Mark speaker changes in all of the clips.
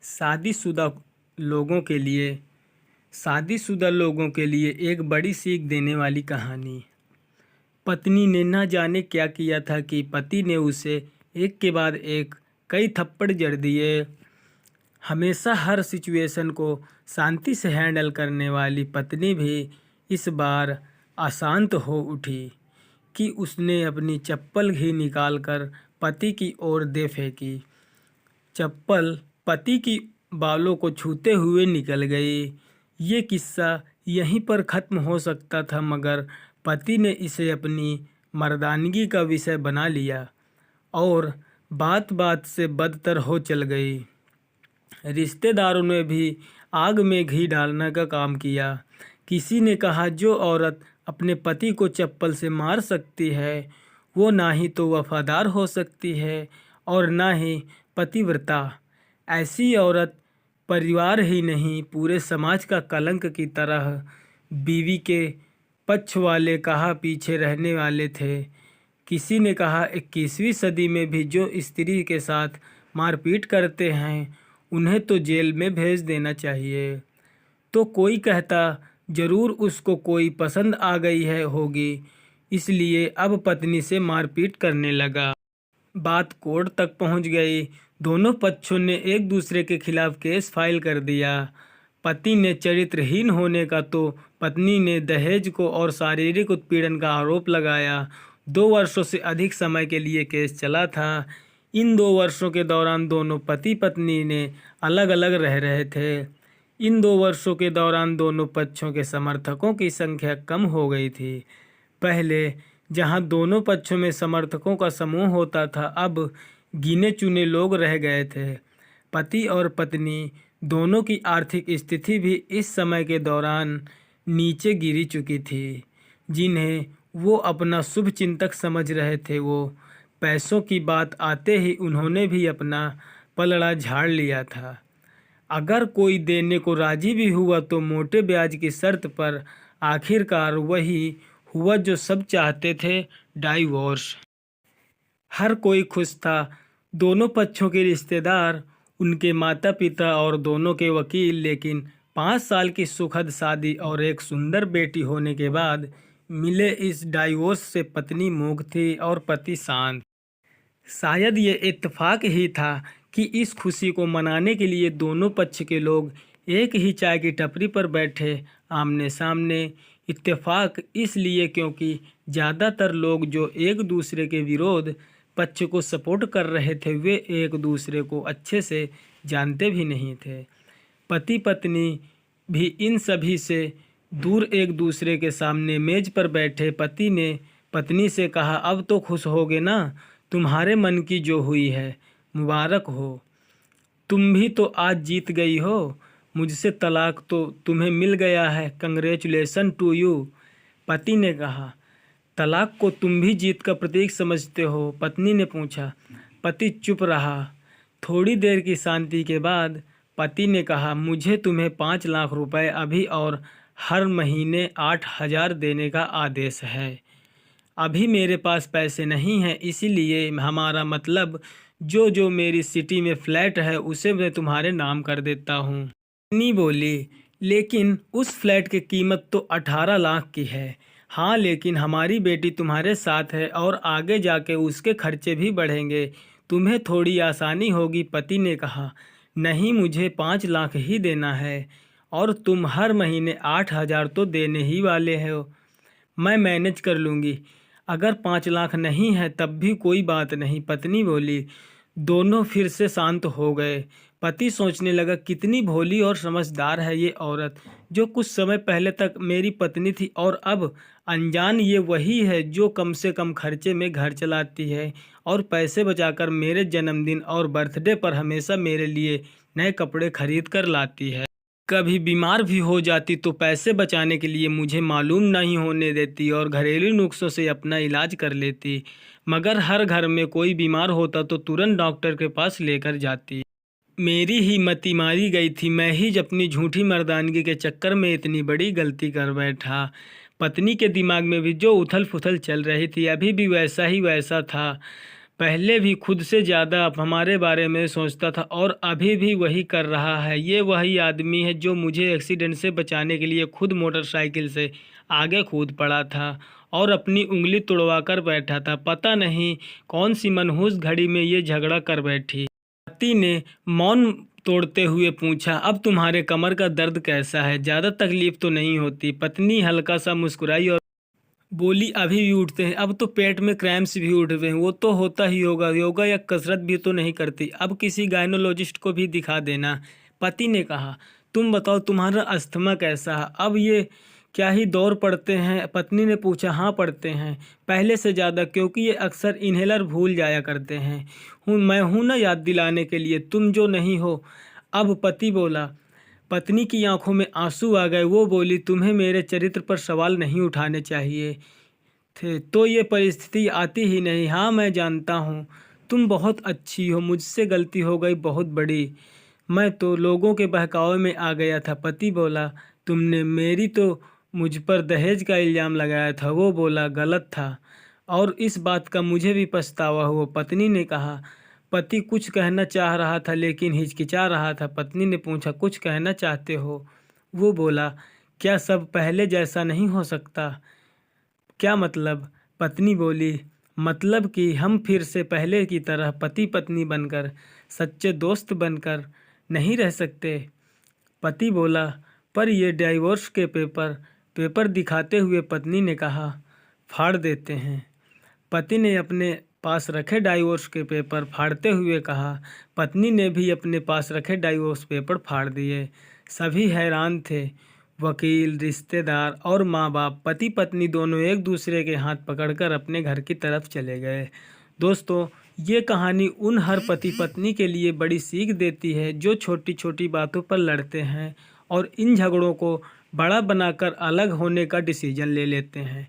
Speaker 1: शादीशुदा लोगों के लिए शादीशुदा लोगों के लिए एक बड़ी सीख देने वाली कहानी। पत्नी ने न जाने क्या किया था कि पति ने उसे एक के बाद एक कई थप्पड़ जड़ दिए। हमेशा हर सिचुएशन को शांति से हैंडल करने वाली पत्नी भी इस बार अशांत हो उठी कि उसने अपनी चप्पल ही निकालकर पति की ओर दे फेंकी। चप्पल पति की बालों को छूते हुए निकल गई। ये किस्सा यहीं पर ख़त्म हो सकता था, मगर पति ने इसे अपनी मर्दानगी का विषय बना लिया और बात बात से बदतर हो चल गई। रिश्तेदारों ने भी आग में घी डालने का काम किया। किसी ने कहा, जो औरत अपने पति को चप्पल से मार सकती है वो ना ही तो वफादार हो सकती है और ना ही पतिव्रता। ऐसी औरत परिवार ही नहीं पूरे समाज का कलंक की तरह। बीवी के पक्ष वाले कहा पीछे रहने वाले थे। किसी ने कहा 21वीं सदी में भी जो स्त्री के साथ मारपीट करते हैं उन्हें तो जेल में भेज देना चाहिए। तो कोई कहता ज़रूर उसको कोई पसंद आ गई है होगी, इसलिए अब पत्नी से मारपीट करने लगा। बात कोर्ट तक पहुंच गई। दोनों पक्षों ने एक दूसरे के खिलाफ केस फाइल कर दिया। पति ने चरित्रहीन होने का तो पत्नी ने दहेज को और शारीरिक उत्पीड़न का आरोप लगाया। 2 वर्षों से अधिक समय के लिए केस चला था। इन 2 वर्षों के दौरान दोनों पति पत्नी ने अलग अलग रह रहे थे। इन 2 वर्षों के दौरान दोनों पक्षों के समर्थकों की संख्या कम हो गई थी। पहले जहां दोनों पक्षों में समर्थकों का समूह होता था, अब गिने चुने लोग रह गए थे। पति और पत्नी दोनों की आर्थिक स्थिति भी इस समय के दौरान नीचे गिरी चुकी थी। जिन्हें वो अपना शुभ चिंतक समझ रहे थे, वो पैसों की बात आते ही उन्होंने भी अपना पलड़ा झाड़ लिया था। अगर कोई देने को राजी भी हुआ तो मोटे ब्याज की शर्त पर। आखिरकार वही हुआ जो सब चाहते थे, डाइवोर्स। हर कोई खुश था। दोनों पक्षों के रिश्तेदार, उनके माता पिता और दोनों के वकील। लेकिन 5 साल की सुखद शादी और एक सुंदर बेटी होने के बाद मिले इस डाइवोर्स से पत्नी मूक थी और पति शांत। शायद ये इत्तेफाक ही था कि इस खुशी को मनाने के लिए दोनों पक्ष के लोग एक ही चाय की टपरी पर बैठे आमने सामने। इत्तेफाक इसलिए क्योंकि ज़्यादातर लोग जो एक दूसरे के विरोध पक्ष को सपोर्ट कर रहे थे वे एक दूसरे को अच्छे से जानते भी नहीं थे। पति पत्नी भी इन सभी से दूर एक दूसरे के सामने मेज पर बैठे। पति ने पत्नी से कहा, अब तो खुश होगे ना, तुम्हारे मन की जो हुई है मुबारक हो। तुम भी तो आज जीत गई हो। मुझसे तलाक तो तुम्हें मिल गया है, कंग्रेचुलेसन टू यू। पति ने कहा, तलाक को तुम भी जीत का प्रतीक समझते हो? पत्नी ने पूछा। पति चुप रहा। थोड़ी देर की शांति के बाद पति ने कहा, मुझे तुम्हें 5 लाख रुपए अभी और हर महीने 8,000 देने का आदेश है। अभी मेरे पास पैसे नहीं हैं, इसीलिए हमारा मतलब जो मेरी सिटी में फ्लैट है उसे मैं तुम्हारे नाम कर देता हूँ। पत्नी बोली, लेकिन उस फ्लैट की कीमत तो 18 लाख की है। हाँ, लेकिन हमारी बेटी तुम्हारे साथ है और आगे जाके उसके खर्चे भी बढ़ेंगे, तुम्हें थोड़ी आसानी होगी। पति ने कहा, नहीं, मुझे 5 लाख ही देना है और तुम हर महीने 8,000 तो देने ही वाले हो। मैं मैनेज कर लूँगी। अगर 5 लाख नहीं है तब भी कोई बात नहीं, पत्नी बोली। दोनों फिर से शांत हो गए। पति सोचने लगा, कितनी भोली और समझदार है ये औरत, जो कुछ समय पहले तक मेरी पत्नी थी और अब अनजान ये वही है जो कम से कम खर्चे में घर चलाती है और पैसे बचाकर मेरे जन्मदिन और बर्थडे पर हमेशा मेरे लिए नए कपड़े खरीद कर लाती है। कभी बीमार भी हो जाती तो पैसे बचाने के लिए मुझे मालूम नहीं होने देती और घरेलू नुस्खों से अपना इलाज कर लेती। मगर हर घर में कोई बीमार होता तो तुरंत डॉक्टर के पास लेकर जाती। मेरी ही मति मारी गई थी। मैं ही अपनी झूठी मर्दानगी के चक्कर में इतनी बड़ी गलती कर बैठा। पत्नी के दिमाग में भी जो उथल पुथल चल रही थी अभी भी वैसा ही वैसा था। पहले भी खुद से ज़्यादा हमारे बारे में सोचता था और अभी भी वही कर रहा है। ये वही आदमी है जो मुझे एक्सीडेंट से बचाने के लिए खुद मोटरसाइकिल से आगे कूद पड़ा था और अपनी उंगली तुड़वा कर बैठा था। पता नहीं कौन सी मनहूस घड़ी में ये झगड़ा कर बैठी। पति ने मौन तोड़ते हुए पूछा, अब तुम्हारे कमर का दर्द कैसा है? ज़्यादा तकलीफ तो नहीं होती? पत्नी हल्का सा मुस्कुराई और बोली, अभी भी उठते हैं। अब तो पेट में क्रैम्प्स भी उठ रहे हैं। वो तो होता ही होगा, योगा या कसरत भी तो नहीं करती। अब किसी गायनोलॉजिस्ट को भी दिखा देना। पति ने कहा, तुम बताओ तुम्हारा अस्थमा कैसा है? अब ये क्या ही दौर पड़ते हैं? पत्नी ने पूछा, हाँ पड़ते हैं, पहले से ज़्यादा, क्योंकि ये अक्सर इन्हेलर भूल जाया करते हैं। मैं हूँ ना याद दिलाने के लिए, तुम जो नहीं हो। अब पति बोला। पत्नी की आंखों में आंसू आ गए। वो बोली, तुम्हें मेरे चरित्र पर सवाल नहीं उठाने चाहिए थे, तो ये परिस्थिति आती ही नहीं। हाँ मैं जानता हूँ तुम बहुत अच्छी हो, मुझसे गलती हो गई बहुत बड़ी, मैं तो लोगों के बहकावे में आ गया था। पति बोला, तुमने मेरी तो मुझ पर दहेज का इल्ज़ाम लगाया था। वो बोला, गलत था और इस बात का मुझे भी पछतावा हुआ। पत्नी ने कहा। पति कुछ कहना चाह रहा था लेकिन हिचकिचा रहा था। पत्नी ने पूछा, कुछ कहना चाहते हो? वो बोला, क्या सब पहले जैसा नहीं हो सकता? क्या मतलब? पत्नी बोली, मतलब कि हम फिर से पहले की तरह पति पत्नी बनकर, सच्चे दोस्त बनकर नहीं रह सकते? पति बोला, पर ये डाइवोर्स के पेपर दिखाते हुए पत्नी ने कहा, फाड़ देते हैं। पति ने अपने पास रखे डाइवोर्स के पेपर फाड़ते हुए कहा। पत्नी ने भी अपने पास रखे डाइवोर्स पेपर फाड़ दिए। सभी हैरान थे, वकील, रिश्तेदार और माँ बाप। पति पत्नी दोनों एक दूसरे के हाथ पकड़कर अपने घर की तरफ चले गए। दोस्तों, ये कहानी उन हर पति पत्नी के लिए बड़ी सीख देती है जो छोटी छोटी बातों पर लड़ते हैं और इन झगड़ों को बड़ा बनाकर अलग होने का डिसीजन ले लेते हैं।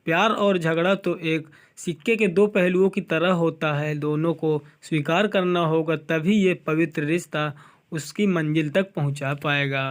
Speaker 1: प्यार और झगड़ा तो एक सिक्के के दो पहलुओं की तरह होता है। दोनों को स्वीकार करना होगा, तभी ये पवित्र रिश्ता उसकी मंजिल तक पहुंचा पाएगा।